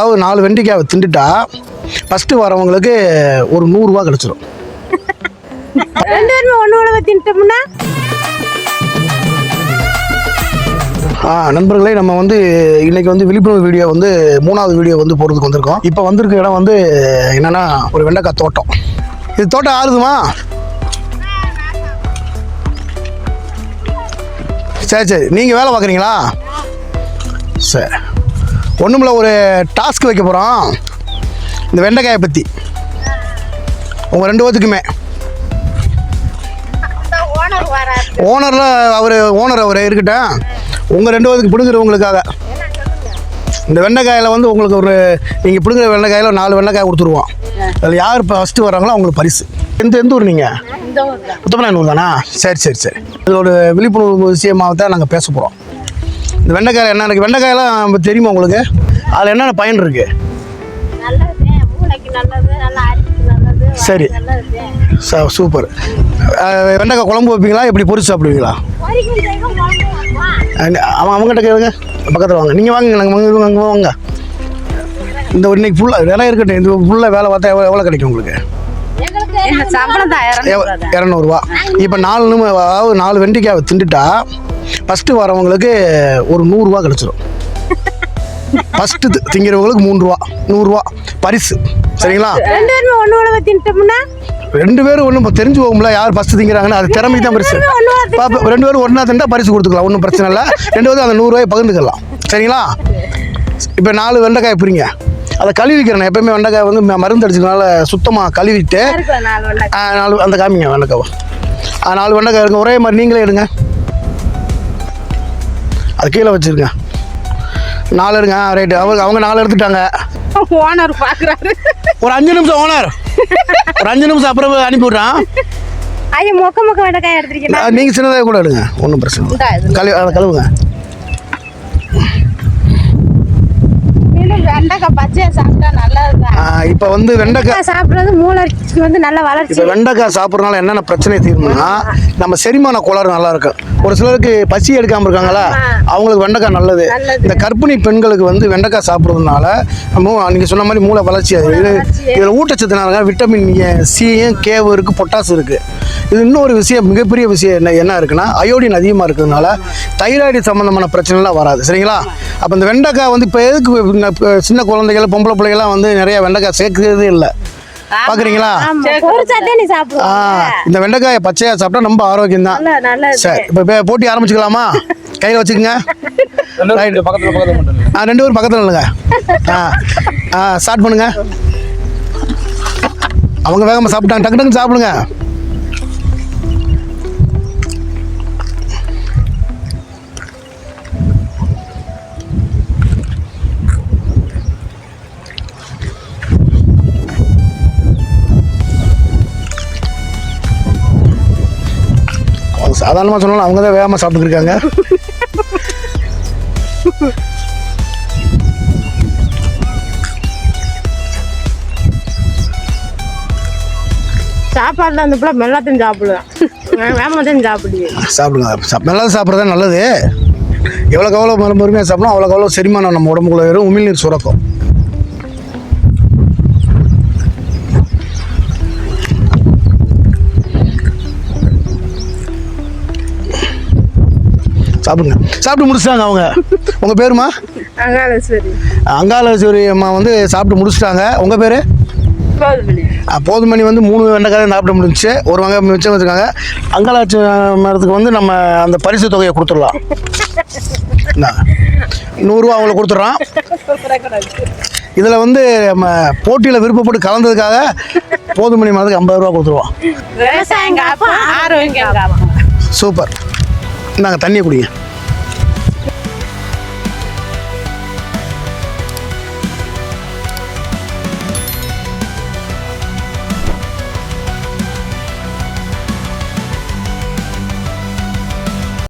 அதாவது 4 வெண்டைக்காவை திண்டுட்டா ஃபஸ்ட்டு வரவங்களுக்கு ஒரு 100 ரூபா கிடச்சிரும். ரெண்டு பேருமே ஒன்று தின்ட்டோம்னா நண்பர்களே, நம்ம வந்து இன்னைக்கு வந்து விழிப்புணர்வு வீடியோ வந்து 3வது வீடியோ வந்து போகிறதுக்கு வந்திருக்கோம். இப்போ வந்திருக்க இடம் வந்து என்னென்னா ஒரு வெண்டைக்காய் தோட்டம். இது தோட்டம் ஆறுதுமா? சரி நீங்கள் வேலை பார்க்குறீங்களா? சரி, ஒன்றுமில்ல, ஒரு டாஸ்க் வைக்க போகிறோம் இந்த வெண்டைக்காயை பற்றி. உங்கள் 2 பேத்துக்குமே ஓனரில் அவர் இருக்கட்டும். உங்கள் 2 பேத்துக்கு பிடுங்குறவங்களுக்காக இந்த வெண்டைக்காயில் வந்து உங்களுக்கு ஒரு நீங்கள் பிடுங்குற வெண்டைக்காயில் 4 வெண்டைக்காய் கொடுத்துருவோம். அதில் யார் இப்போ ஃபஸ்ட்டு வர்றாங்களோ அவங்களுக்கு பரிசு. எந்த ஊர் நீங்கள்? முத்தப்பநாயனூர் தானா? சரி. இது ஒரு விழிப்புணர்வு விஷயமாக தான் நாங்கள் பேச போகிறோம். இந்த வெண்டைக்காயில் என்ன எனக்கு வெண்டைக்காயெல்லாம் தெரியுமா உங்களுக்கு? அதில் என்னென்ன பயன் இருக்குது? சரி, சூப்பர். வெண்டைக்காய் குழம்பு வைப்பீங்களா, எப்படி பொரிச்சு சாப்பிடுவீங்களா? அவங்ககிட்ட கேளுங்க, பக்கத்தில் வாங்க. நீங்கள் வாங்க, நாங்கள் அங்கே வாங்க. இந்த இன்னைக்கு ஃபுல்லாக வேலை இருக்கட்டும். இந்த ஃபுல்லாக வேலை பார்த்தா எவ்வளோ கிடைக்கும் உங்களுக்கு? 200 ரூபா. இப்போ 4 வெண்டைக்காவை திண்டுட்டா ஃபஸ்ட்டு வரவங்களுக்கு ஒரு 100 ரூபா கிடச்சிரும். ஃபஸ்ட்டு திங்கிறவங்களுக்கு 3 ரூபா, 100 ரூபா பரிசு. சரிங்களா? 2 பேருமே ஒன்று தின்ட்டோம்னா 2 பேரும் ஒன்றும் தெரிஞ்சு போகும்ல யார் ஃபஸ்ட்டு திங்கிறாங்கன்னு. அது திறமைக்கு தான் பரிசு. 2 பேரும் ஒன்றா திண்டா பரிசு கொடுத்துக்கலாம், ஒன்றும் பிரச்சனை இல்லை. 2 பேரும் அந்த 100 ரூபாயை பகிர்ந்துக்கலாம். சரிங்களா? இப்போ 4 வெண்டைக்காய் பிரிங்க. அதை கழுவிக்கிறேன். எப்பயுமே வெண்டைக்காய் வந்து மருந்து அடிச்சதுனால சுத்தமாக கழுவிட்டு 4 அந்த காமிங்க வெண்டைக்காவை. 4 வெண்டைக்காய் இருங்க, ஒரே மாதிரி நீங்களே எடுங்க. அது கீழே வச்சுருங்க. 4 எடுங்க. ரைட்டு. அவங்க 4 எடுத்துட்டாங்க. ஓனர் பார்க்குறாரு. ஒரு 5 நிமிஷம் ஓனர், ஒரு 5 நிமிஷம் அப்புறம் அனுப்பி விட்றான். ஐயா மொக்க வெண்டைக்காய் எடுத்துருக்கீங்க. நீங்கள் சின்னதாக கூட எடுங்க, ஒன்றும் பிரச்சனை இல்லை. கழுவுங்க. வெண்டைக்காய் பச்சையா சாப்பிட்டா நல்லதுதான். இப்போ வந்து வெண்டைக்காய் சாப்பிட்றது மூளைக்கு வந்து நல்ல வளர்ச்சி. இப்போ வெண்டைக்காய் சாப்பிட்றதுனால என்னென்ன பிரச்சனை தீரும்னா, நம்ம செரிமான கோளாறு நல்லா இருக்கும். ஒரு சிலருக்கு பசி எடுக்காமல் இருக்காங்களா, அவங்களுக்கு வெண்டைக்காய் நல்லது. இந்த கர்ப்பிணி பெண்களுக்கு வந்து வெண்டைக்காய் சாப்பிட்றதுனால நீங்கள் சொன்ன மாதிரி மூளை வளர்ச்சி. இதில் ஊட்டச்சத்துனால விட்டமின் சியும் கேவும் இருக்குது, பொட்டாசு இருக்குது. இது இன்னொரு விஷயம், மிகப்பெரிய விஷயம் என்ன இருக்குன்னா, அயோடின் அதிகமாக இருக்கிறதுனால தைராய்டு சம்மந்தமான பிரச்சனைலாம் வராது. சரிங்களா? அப்போ இந்த வெண்டைக்காய் வந்து இப்போ எதுக்கு சின்ன குழந்தைகள் பொம்பளை பிள்ளைகள்லாம் வந்து நிறைய வெண்டைக்காய் சேர்க்கிறதே இல்லை. பார்க்குறீங்களா? இந்த வெண்டைக்காயை பச்சையாக சாப்பிட்டா ரொம்ப ஆரோக்கியம் தான். சரி, இப்போ போட்டி ஆரம்பிச்சுக்கலாமா? கையில் வச்சுக்கோங்க. 2 பேரும் பக்கத்தில் இல்லைங்க. ஸ்டார்ட் பண்ணுங்க. அவங்க வேகமாக சாப்பிட்டாங்க, டக்கு டக்குன்னு சாப்பிடுங்க. சாதாரணமாக சொன்னாலும் அவங்க தான் வேகமாக சாப்பிட்டுருக்காங்க. சாப்பாடுல அந்த பிள்ளை மெல்லாத்தையும் சாப்பிடுவேன், வேகமாத்தையும் சாப்பிடுங்க. மெல்லாத சாப்பிட்றது நல்லது. எவ்வளோக்கு எவ்வளோ பொறுமையாக சாப்பிடணும் அவ்வளோக்கு எவ்வளோ செரிமானம் நம்ம உடம்புக்குள்ள வரும், உமிழ்நீர் சுரக்கும். சாப்பிடுங்க. சாப்பிட்டு முடிச்சிட்டாங்க அவங்க. உங்கள் பேருமா? அங்காளேஸ்வரி அம்மா வந்து சாப்பிட்டு முடிச்சிட்டாங்க. உங்கள் பேர்? போதுமணி வந்து 3 வெண்டைக்காய் சாப்பிட முடிஞ்சிச்சு. ஒரு வெங்காயம் மிச்சம் வச்சுருக்காங்க. அங்காளேஸ்வரி மரத்துக்கு வந்து நம்ம அந்த பரிசு தொகையை கொடுத்துடலாம். 100 ரூபா அவங்களுக்கு கொடுத்துட்றோம். இதில் வந்து நம்ம போட்டியில் விருப்பப்பட்டு கலந்ததுக்காக போதுமணி மரத்துக்கு 50 ரூபா கொடுத்துருவோம். விவசாயம் காப்போம், ஆரோக்கியம் காப்போம். சூப்பர். நாங்கள் தண்ணியை குடிங்க.